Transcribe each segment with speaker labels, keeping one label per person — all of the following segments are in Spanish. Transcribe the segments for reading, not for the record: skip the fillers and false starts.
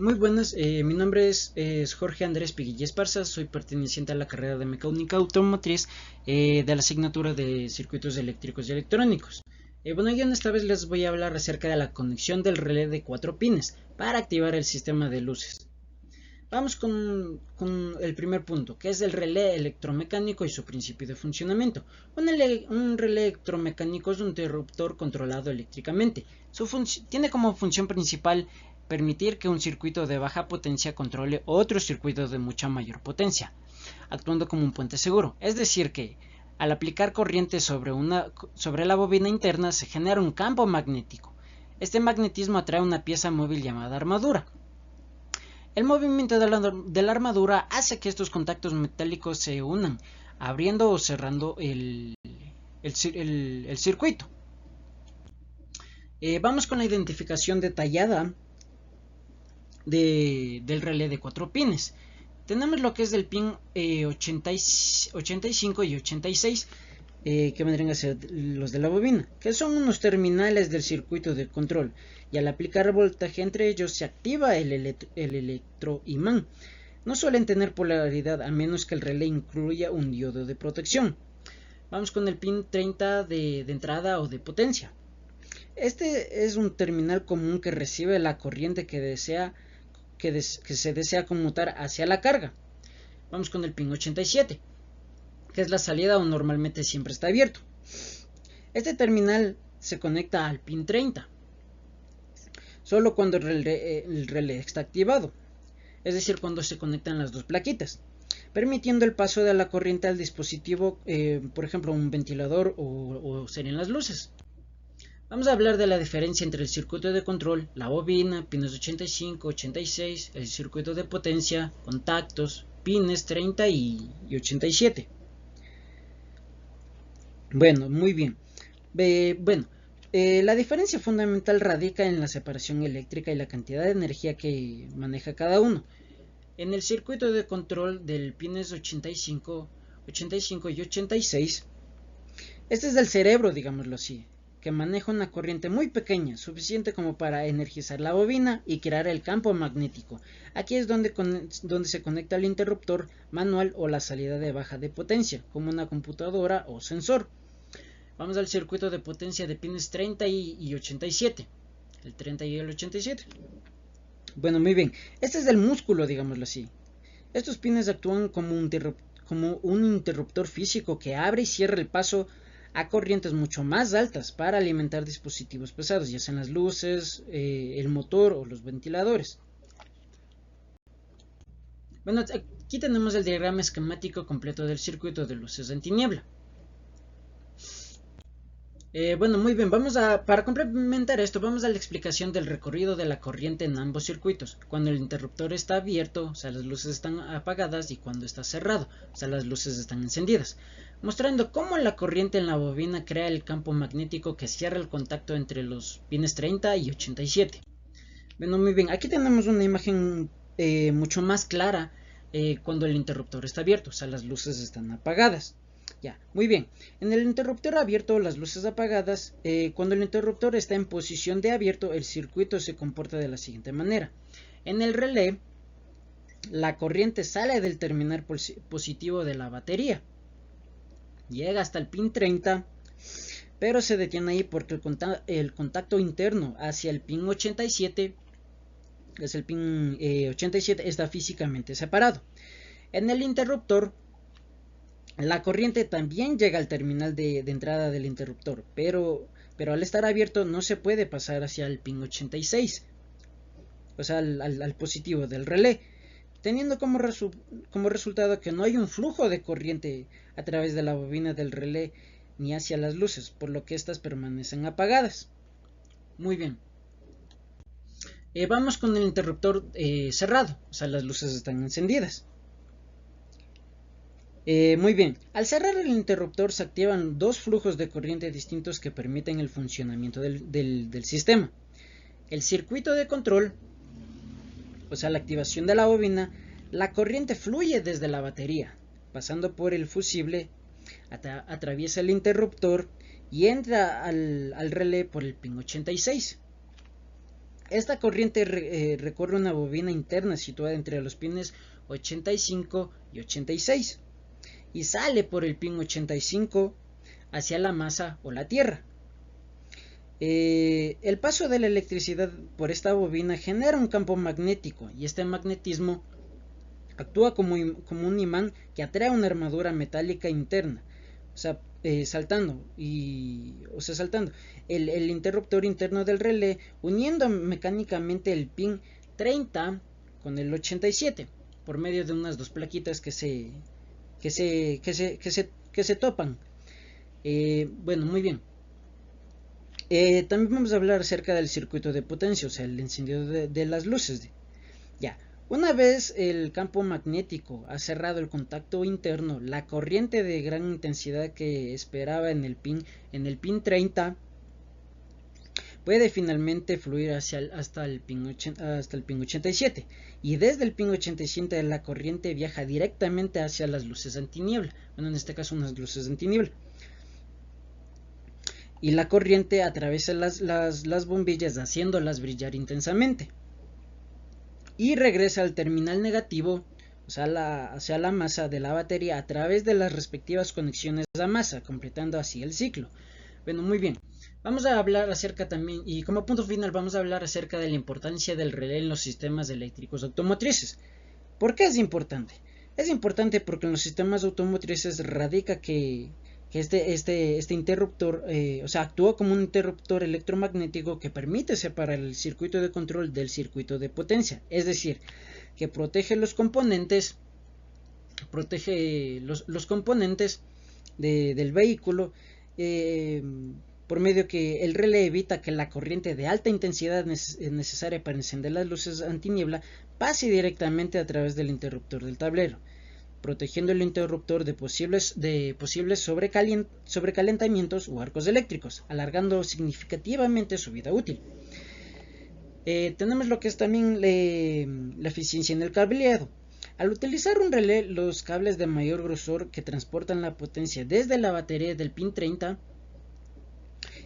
Speaker 1: Muy buenas, mi nombre es Jorge Andrés Piguilla Esparza, soy perteneciente a la carrera de Mecánica Automotriz de la asignatura de Circuitos Eléctricos y Electrónicos. Yo en esta vez les voy a hablar acerca de la conexión del relé de 4 pines para activar el sistema de luces. Vamos con el primer punto, que es el relé electromecánico y su principio de funcionamiento. Un relé electromecánico es un interruptor controlado eléctricamente. Tiene como función principal permitir que un circuito de baja potencia controle otro circuito de mucha mayor potencia, actuando como un puente seguro. Es decir que al aplicar corriente sobre la bobina interna se genera un campo magnético. Este magnetismo atrae una pieza móvil llamada armadura. El movimiento de la armadura hace que estos contactos metálicos se unan, abriendo o cerrando el circuito. Vamos con la identificación detallada del relé de 4 pines. Tenemos lo que es del pin 85 y 86, que vendrían a ser los de la bobina, que son unos terminales del circuito de control, y al aplicar voltaje entre ellos se activa el electroimán. No suelen tener polaridad a menos que el relé incluya un diodo de protección. Vamos con el pin 30 de entrada o de potencia. Este es un terminal común que recibe la corriente que se desea conmutar hacia la carga. Vamos con el pin 87, que es la salida o normalmente siempre está abierto. Este terminal se conecta al pin 30 solo cuando el relé está activado, es decir, cuando se conectan las dos plaquitas, permitiendo el paso de la corriente al dispositivo, por ejemplo un ventilador o serían las luces. Vamos a hablar de la diferencia entre el circuito de control, la bobina, pines 85, 86, el circuito de potencia, contactos, pines 30 y 87. Bueno, muy bien. La diferencia fundamental radica en la separación eléctrica y la cantidad de energía que maneja cada uno. En el circuito de control del pines 85 y 86, este es del cerebro, digámoslo así, que maneja una corriente muy pequeña, suficiente como para energizar la bobina y crear el campo magnético. Aquí es donde se conecta el interruptor manual o la salida de baja de potencia, como una computadora o sensor. Vamos al circuito de potencia de pines 30 y 87. El 30 y el 87. Bueno, muy bien. Este es del músculo, digámoslo así. Estos pines actúan como un interruptor físico que abre y cierra el paso a corrientes mucho más altas para alimentar dispositivos pesados, ya sean las luces, el motor o los ventiladores. Bueno, aquí tenemos el diagrama esquemático completo del circuito de luces en tiniebla. Muy bien, para complementar esto, vamos a la explicación del recorrido de la corriente en ambos circuitos. Cuando el interruptor está abierto, o sea, las luces están apagadas, y cuando está cerrado, o sea, las luces están encendidas, mostrando cómo la corriente en la bobina crea el campo magnético que cierra el contacto entre los pines 30 y 87. Bueno, muy bien, aquí tenemos una imagen mucho más clara cuando el interruptor está abierto, o sea, las luces están apagadas. Ya, muy bien. En el interruptor abierto, las luces apagadas, cuando el interruptor está en posición de abierto, el circuito se comporta de la siguiente manera. En el relé, la corriente sale del terminal positivo de la batería, llega hasta el pin 30, pero se detiene ahí porque el contacto interno hacia el pin 87, es el pin 87, está físicamente separado. En el interruptor, la corriente también llega al terminal de entrada del interruptor, pero al estar abierto no se puede pasar hacia el pin 86, o sea, al positivo del relé, teniendo como resultado que no hay un flujo de corriente a través de la bobina del relé ni hacia las luces, por lo que estas permanecen apagadas. Muy bien. Vamos con el interruptor cerrado, o sea, las luces están encendidas. Muy bien, al cerrar el interruptor se activan dos flujos de corriente distintos que permiten el funcionamiento del sistema. El circuito de control, o sea, la activación de la bobina, la corriente fluye desde la batería, pasando por el fusible, atraviesa el interruptor y entra al relé por el pin 86. Esta corriente recorre una bobina interna situada entre los pines 85 y 86 y sale por el pin 85 hacia la masa o la tierra. El paso de la electricidad por esta bobina genera un campo magnético y este magnetismo actúa como un imán que atrae una armadura metálica interna, o sea, saltando el interruptor interno del relé, uniendo mecánicamente el pin 30 con el 87 por medio de unas dos plaquitas que se topan. Bueno, muy bien. También vamos a hablar acerca del circuito de potencia, o sea, el encendido de las luces. Ya, una vez el campo magnético ha cerrado el contacto interno, la corriente de gran intensidad que esperaba en el pin 30 puede finalmente fluir hasta el pin 87, y desde el pin 87 la corriente viaja directamente hacia las luces antiniebla, bueno, en este caso unas luces antiniebla, y la corriente atraviesa las bombillas haciéndolas brillar intensamente y regresa al terminal negativo, o sea, hacia la masa de la batería a través de las respectivas conexiones a masa, completando así el ciclo. Bueno, muy bien. Vamos a hablar acerca también, y como punto final vamos a hablar acerca de la importancia del relé en los sistemas eléctricos automotrices. ¿Por qué es importante? Es importante porque en los sistemas automotrices radica que este interruptor, o sea, actúa como un interruptor electromagnético que permite separar el circuito de control del circuito de potencia, es decir, que protege los componentes, del vehículo, por medio que el relé evita que la corriente de alta intensidad necesaria para encender las luces antiniebla pase directamente a través del interruptor del tablero, protegiendo el interruptor de posibles sobrecalentamientos o arcos eléctricos, alargando significativamente su vida útil. Tenemos lo que es también la eficiencia en el cableado. Al utilizar un relé, los cables de mayor grosor que transportan la potencia desde la batería del pin 30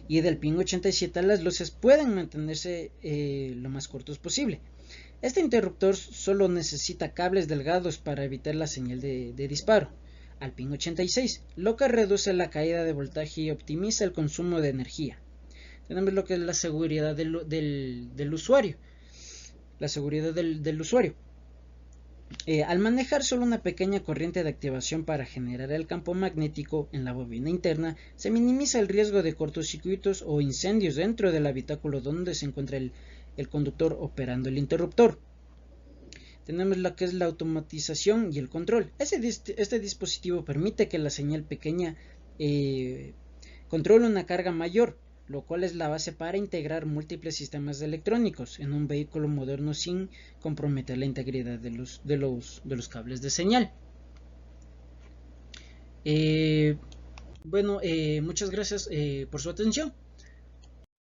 Speaker 1: y del pin 87 a las luces pueden mantenerse lo más cortos posible. Este interruptor solo necesita cables delgados para evitar la señal de disparo al pin 86, lo que reduce la caída de voltaje y optimiza el consumo de energía. Tenemos lo que es la seguridad del usuario. La seguridad del usuario. Al manejar solo una pequeña corriente de activación para generar el campo magnético en la bobina interna, se minimiza el riesgo de cortocircuitos o incendios dentro del habitáculo donde se encuentra el conductor operando el interruptor. Tenemos lo que es la automatización y el control. Este dispositivo permite que la señal pequeña controle una carga mayor, lo cual es la base para integrar múltiples sistemas electrónicos en un vehículo moderno sin comprometer la integridad de los cables de señal. Bueno, muchas gracias por su atención.